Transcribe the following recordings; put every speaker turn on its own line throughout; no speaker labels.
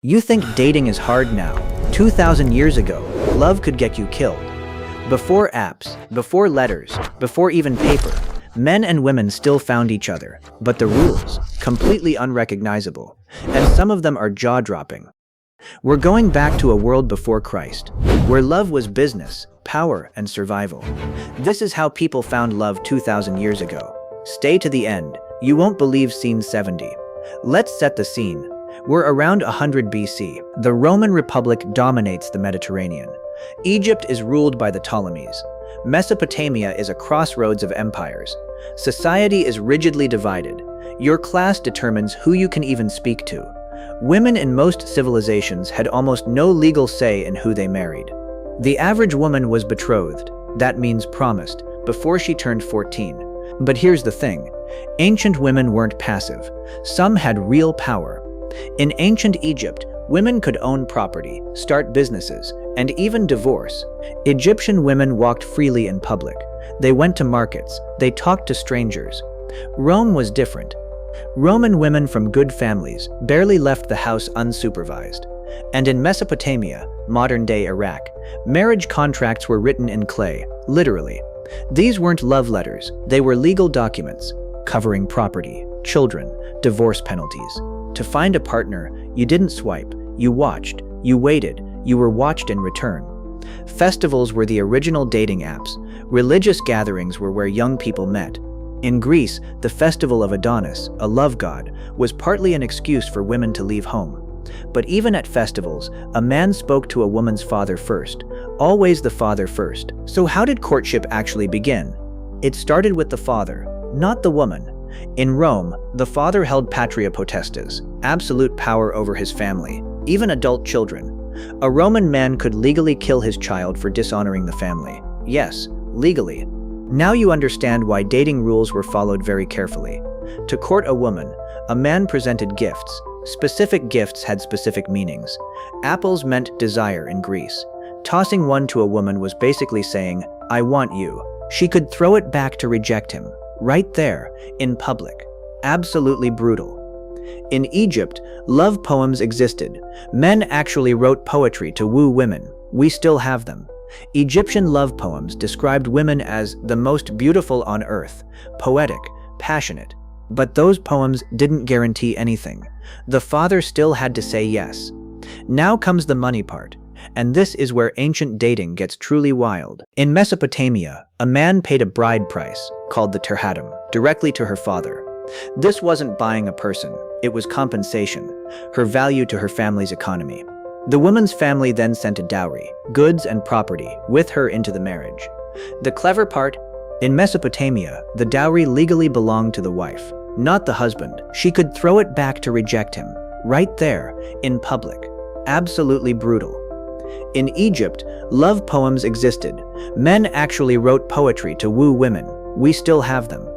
You think dating is hard now. 2,000 years ago, love could get you killed. Before apps, before letters, before even paper, men and women still found each other, but the rules, completely unrecognizable, and some of them are jaw-dropping. We're going back to a world before Christ, where love was business, power, and survival. This is how people found love 2,000 years ago. Stay to the end. You won't believe scene 70. Let's set the scene. We're around 100 BC. The Roman Republic dominates the Mediterranean. Egypt is ruled by the Ptolemies. Mesopotamia is a crossroads of empires. Society is rigidly divided. Your class determines who you can even speak to. Women in most civilizations had almost no legal say in who they married. The average woman was betrothed, that means promised, before she turned 14. But here's the thing. Ancient women weren't passive. Some had real power. In ancient Egypt, women could own property, start businesses, and even divorce. Egyptian women walked freely in public. They went to markets. They talked to strangers. Rome was different. Roman women from good families barely left the house unsupervised. And in Mesopotamia, modern-day Iraq, marriage contracts were written in clay, literally. These weren't love letters. They were legal documents, covering property, children, divorce penalties. To find a partner, you didn't swipe, you watched, you waited, you were watched in return. Festivals were the original dating apps. Religious gatherings were where young people met. In Greece, the festival of Adonis, a love god, was partly an excuse for women to leave home. But even at festivals, a man spoke to a woman's father first, always the father first. So how did courtship actually begin? It started with the father, not the woman. In Rome, the father held patria potestas, absolute power over his family, even adult children. A Roman man could legally kill his child for dishonoring the family. Yes, legally. Now you understand why dating rules were followed very carefully. To court a woman, a man presented gifts. Specific gifts had specific meanings. Apples meant desire in Greece. Tossing one to a woman was basically saying, "I want you." She could throw it back to reject him. Right there, in public. Absolutely brutal. In Egypt, love poems existed. Men actually wrote poetry to woo women. We still have them. Egyptian love poems described women as the most beautiful on earth, poetic, passionate. But those poems didn't guarantee anything. The father still had to say yes. Now comes the money part. And this is where ancient dating gets truly wild. In Mesopotamia, a man paid a bride price, called the terhatum, directly to her father. This wasn't buying a person, it was compensation, her value to her family's economy. The woman's family then sent a dowry, goods and property, with her into the marriage. The clever part, in Mesopotamia, the dowry legally belonged to the wife, not the husband. She could throw it back to reject him, right there, in public. Absolutely brutal. In Egypt, love poems existed. Men actually wrote poetry to woo women. We still have them.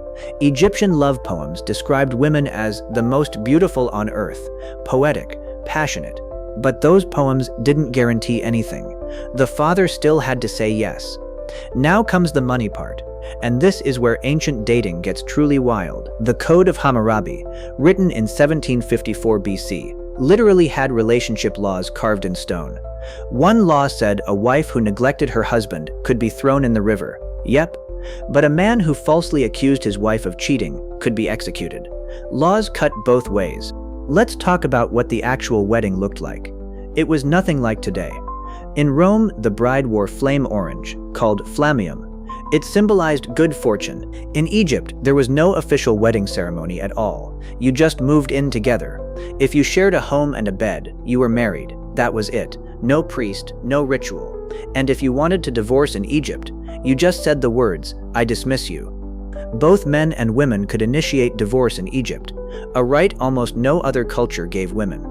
Egyptian love poems described women as the most beautiful on earth, poetic, passionate. But those poems didn't guarantee anything. The father still had to say yes. Now comes the money part. And this is where ancient dating gets truly wild. The Code of Hammurabi, written in 1754 BC, literally had relationship laws carved in stone. One law said a wife who neglected her husband could be thrown in the river. Yep. But a man who falsely accused his wife of cheating could be executed. Laws cut both ways. Let's talk about what the actual wedding looked like. It was nothing like today. In Rome, the bride wore flame orange, called flammeum. It symbolized good fortune. In Egypt, there was no official wedding ceremony at all. You just moved in together. If you shared a home and a bed, you were married. That was it. No priest, no ritual. And if you wanted to divorce in Egypt, you just said the words, "I dismiss you." Both men and women could initiate divorce in Egypt, a right almost no other culture gave women.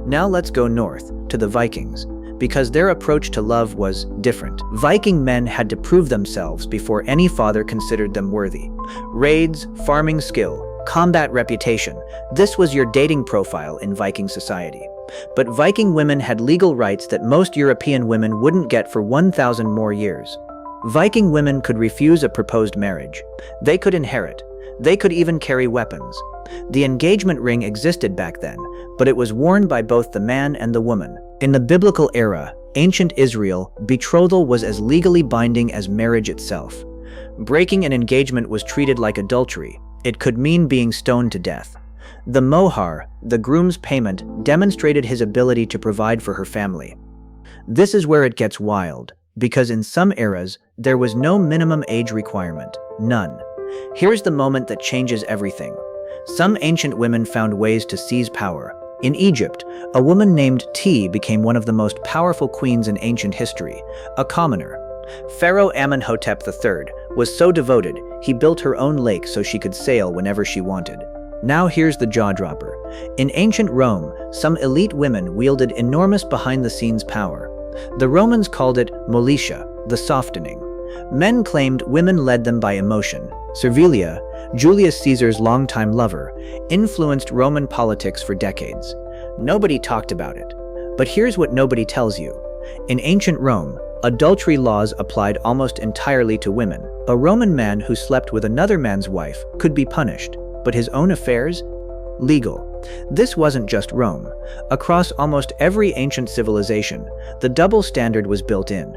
Now let's go north, to the Vikings, because their approach to love was different. Viking men had to prove themselves before any father considered them worthy. Raids, farming skill, combat reputation. This was your dating profile in Viking society. But Viking women had legal rights that most European women wouldn't get for 1,000 more years. Viking women could refuse a proposed marriage. They could inherit. They could even carry weapons. The engagement ring existed back then, but it was worn by both the man and the woman. In the biblical era, ancient Israel, betrothal was as legally binding as marriage itself. Breaking an engagement was treated like adultery. It could mean being stoned to death. The mohar, the groom's payment, demonstrated his ability to provide for her family. This is where it gets wild, because in some eras, there was no minimum age requirement. None. Here's the moment that changes everything. Some ancient women found ways to seize power. In Egypt, a woman named T became one of the most powerful queens in ancient history, a commoner. Pharaoh Amenhotep III was so devoted, he built her own lake so she could sail whenever she wanted. Now here's the jaw-dropper. In ancient Rome, some elite women wielded enormous behind-the-scenes power. The Romans called it militia, the softening. Men claimed women led them by emotion. Servilia, Julius Caesar's longtime lover, influenced Roman politics for decades. Nobody talked about it. But here's what nobody tells you. In ancient Rome, adultery laws applied almost entirely to women. A Roman man who slept with another man's wife could be punished, but his own affairs? Legal. This wasn't just Rome. Across almost every ancient civilization, the double standard was built in.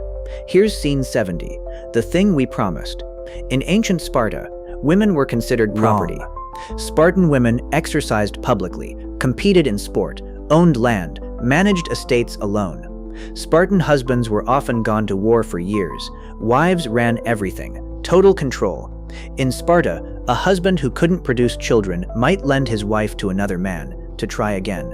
Here's scene 70, the thing we promised. In ancient Sparta, women were considered property. Spartan women exercised publicly, competed in sport, owned land, managed estates alone. Spartan husbands were often gone to war for years. Wives ran everything, total control. In Sparta, a husband who couldn't produce children might lend his wife to another man to try again.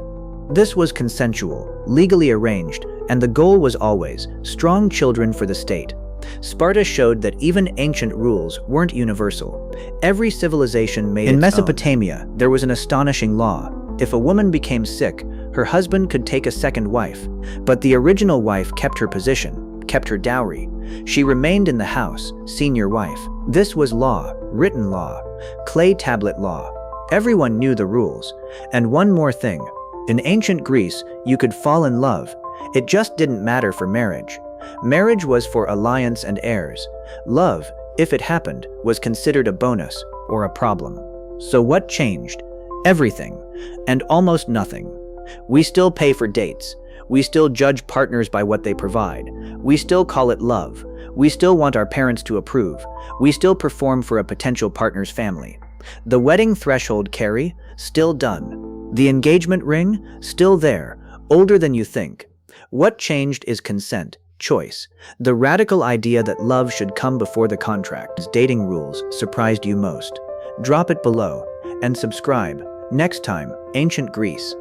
This was consensual, legally arranged, and the goal was always strong children for the state. Sparta showed that even ancient rules weren't universal. Every civilization made its own. In Mesopotamia, there was an astonishing law. If a woman became sick, her husband could take a second wife, but the original wife kept her position, kept her dowry. She remained in the house, senior wife. This was law, written law, clay tablet law. Everyone knew the rules. And one more thing. In ancient Greece, you could fall in love. It just didn't matter for marriage. Marriage was for alliance and heirs. Love, if it happened, was considered a bonus or a problem. So what changed? Everything, and almost nothing. We still pay for dates. We still judge partners by what they provide. We still call it love. We still want our parents to approve. We still perform for a potential partner's family. The wedding threshold, Carrie, still done. The engagement ring, still there, older than you think. What changed is consent, choice. The radical idea that love should come before the contract. Dating rules surprised you most? Drop it below and subscribe. Next time, Ancient Greece.